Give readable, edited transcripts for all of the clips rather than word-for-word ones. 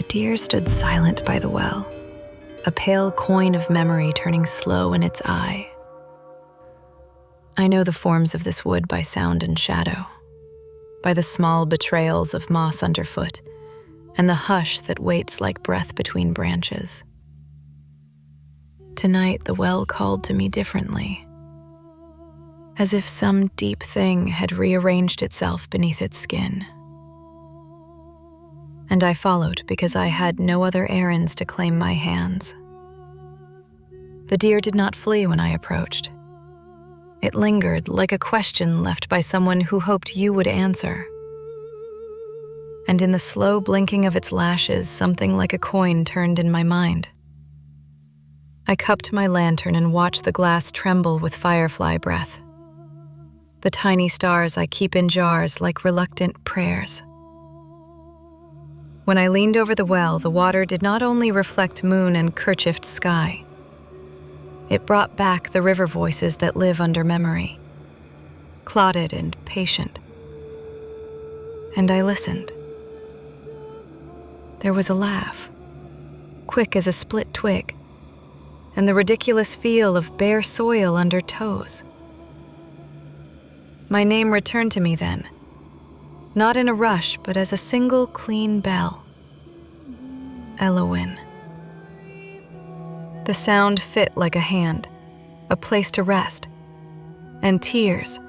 deer stood silent by the well, a pale coin of memory turning slow in its eye. I know the forms of this wood by sound and shadow, by the small betrayals of moss underfoot, and the hush that waits like breath between branches. Tonight the well called to me differently, as if some deep thing had rearranged itself beneath its skin. And I followed because I had no other errands to claim my hands. The deer did not flee when I approached. It lingered like a question left by someone who hoped you would answer. And in the slow blinking of its lashes, something like a coin turned in my mind. I cupped my lantern and watched the glass tremble with firefly breath. The tiny stars I keep in jars like reluctant prayers. When I leaned over the well, the water did not only reflect moon and kerchiefed sky. It brought back the river voices that live under memory, clotted and patient. And I listened. There was a laugh, quick as a split twig, and the ridiculous feel of bare soil under toes. My name returned to me then, not in a rush, but as a single clean bell. Elowin. The sound fit like a hand, a place to rest, and tears,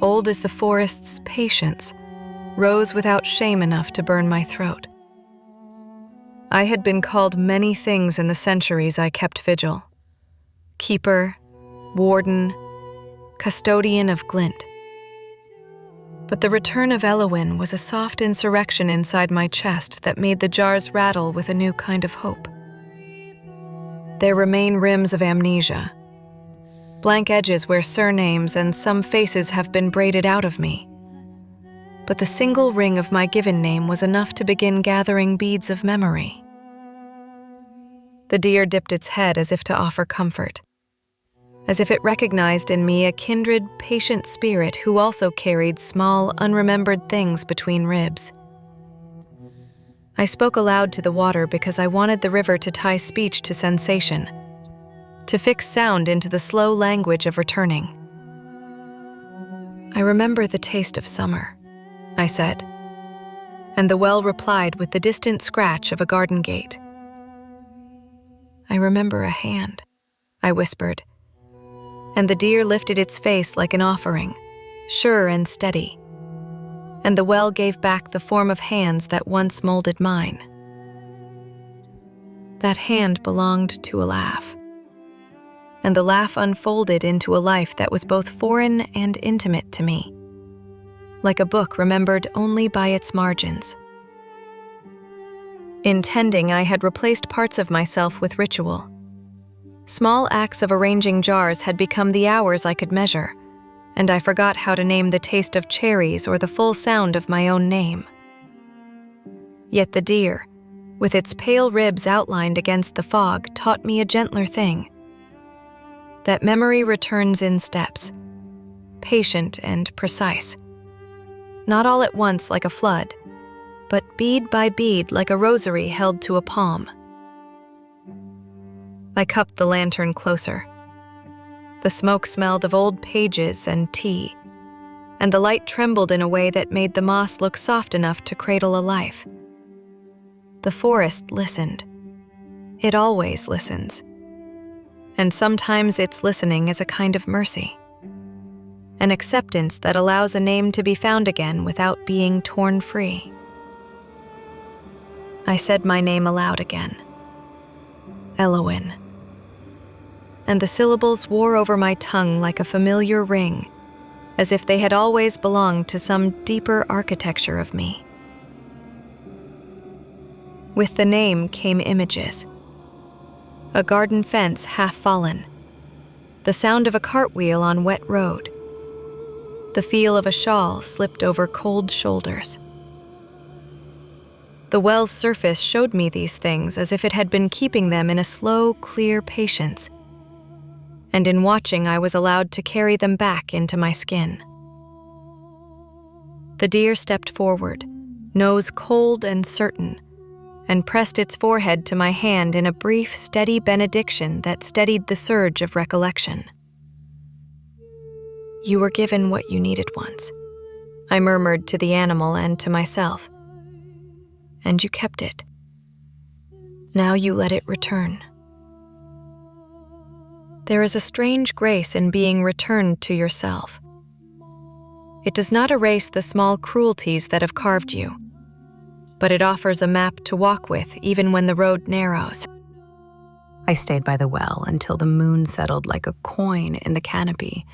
old as the forest's patience, rose without shame enough to burn my throat. I had been called many things in the centuries I kept vigil. Keeper, warden, custodian of glint. But the return of Elowin was a soft insurrection inside my chest that made the jars rattle with a new kind of hope. There remain rims of amnesia, blank edges where surnames and some faces have been braided out of me. But the single ring of my given name was enough to begin gathering beads of memory. The deer dipped its head as if to offer comfort, as if it recognized in me a kindred, patient spirit who also carried small, unremembered things between ribs. I spoke aloud to the water because I wanted the river to tie speech to sensation, to fix sound into the slow language of returning. I remember the taste of summer, I said, and the well replied with the distant scratch of a garden gate. I remember a hand, I whispered, and the deer lifted its face like an offering, sure and steady, and the well gave back the form of hands that once molded mine. That hand belonged to a laugh, and the laugh unfolded into a life that was both foreign and intimate to me, like a book remembered only by its margins. Intending, I had replaced parts of myself with ritual. Small acts of arranging jars had become the hours I could measure, and I forgot how to name the taste of cherries or the full sound of my own name. Yet the deer, with its pale ribs outlined against the fog, taught me a gentler thing. That memory returns in steps, patient and precise. Not all at once like a flood, but bead by bead like a rosary held to a palm. I cupped the lantern closer. The smoke smelled of old pages and tea, and the light trembled in a way that made the moss look soft enough to cradle a life. The forest listened. It always listens. And sometimes its listening is a kind of mercy, an acceptance that allows a name to be found again without being torn free. I said my name aloud again. Elowin. And the syllables wore over my tongue like a familiar ring, as if they had always belonged to some deeper architecture of me. With the name came images. A garden fence half fallen, the sound of a cartwheel on wet road, the feel of a shawl slipped over cold shoulders. The well's surface showed me these things as if it had been keeping them in a slow, clear patience, and in watching I was allowed to carry them back into my skin. The deer stepped forward, nose cold and certain, and pressed its forehead to my hand in a brief, steady benediction that steadied the surge of recollection. "You were given what you needed once," I murmured to the animal and to myself. "And you kept it. Now you let it return." There is a strange grace in being returned to yourself. It does not erase the small cruelties that have carved you, but it offers a map to walk with even when the road narrows. I stayed by the well until the moon settled like a coin in the canopy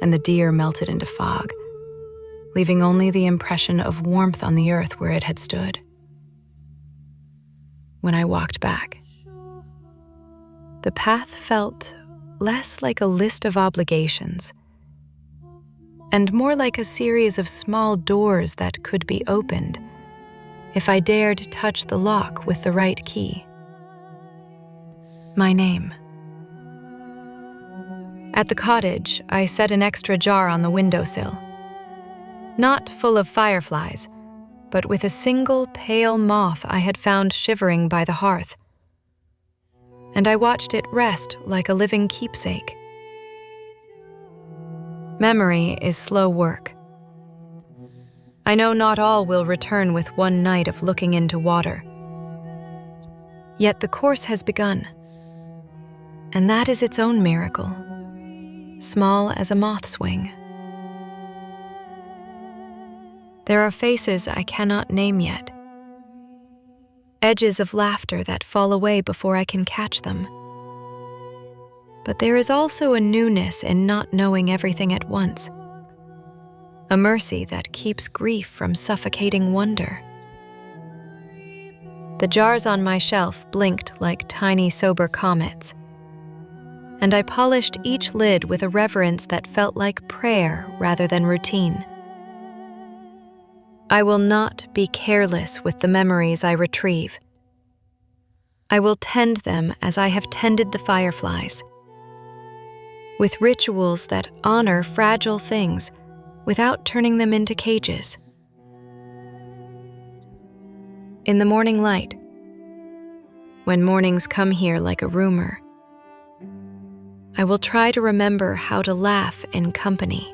and the deer melted into fog, leaving only the impression of warmth on the earth where it had stood. When I walked back, the path felt less like a list of obligations and more like a series of small doors that could be opened if I dared touch the lock with the right key. My name. At the cottage, I set an extra jar on the windowsill. Not full of fireflies, but with a single pale moth I had found shivering by the hearth. And I watched it rest like a living keepsake. Memory is slow work. I know not all will return with one night of looking into water. Yet the course has begun, and that is its own miracle, small as a moth's wing. There are faces I cannot name yet, edges of laughter that fall away before I can catch them. But there is also a newness in not knowing everything at once, a mercy that keeps grief from suffocating wonder. The jars on my shelf blinked like tiny sober comets, and I polished each lid with a reverence that felt like prayer rather than routine. I will not be careless with the memories I retrieve. I will tend them as I have tended the fireflies, with rituals that honor fragile things without turning them into cages. In the morning light, when mornings come here like a rumor, I will try to remember how to laugh in company,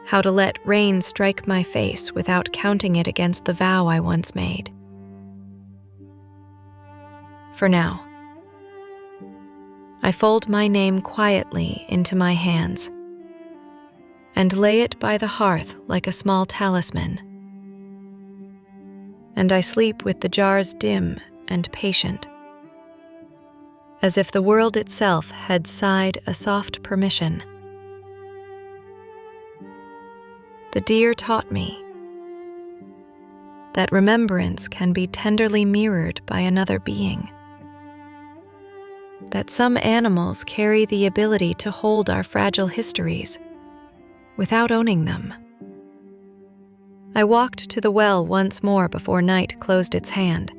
how to let rain strike my face without counting it against the vow I once made. For now, I fold my name quietly into my hands and lay it by the hearth like a small talisman. And I sleep with the jars dim and patient, as if the world itself had sighed a soft permission. The deer taught me that remembrance can be tenderly mirrored by another being, that some animals carry the ability to hold our fragile histories without owning them. I walked to the well once more before night closed its hand,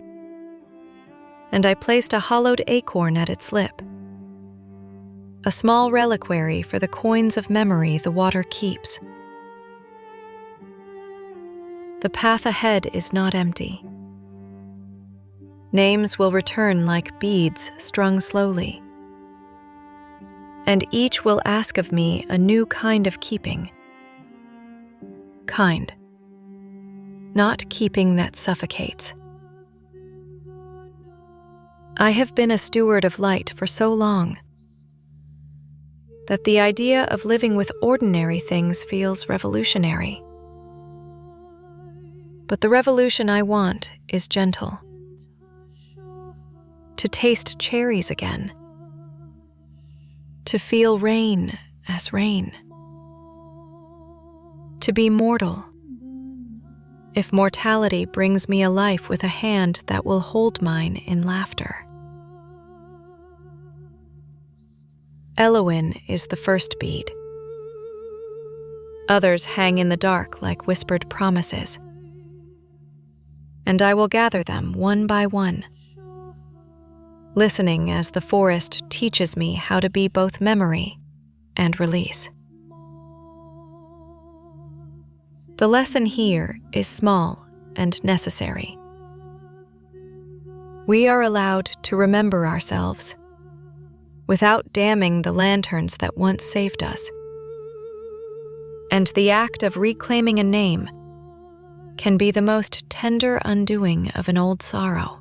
and I placed a hollowed acorn at its lip, a small reliquary for the coins of memory the water keeps. The path ahead is not empty. Names will return like beads strung slowly, and each will ask of me a new kind of keeping. Kind, not keeping that suffocates. I have been a steward of light for so long that the idea of living with ordinary things feels revolutionary. But the revolution I want is gentle. To taste cherries again. To feel rain as rain. To be mortal, if mortality brings me a life with a hand that will hold mine in laughter. Eloin is the first bead. Others hang in the dark like whispered promises, and I will gather them one by one, listening as the forest teaches me how to be both memory and release. The lesson here is small and necessary. We are allowed to remember ourselves without damning the lanterns that once saved us. And the act of reclaiming a name can be the most tender undoing of an old sorrow.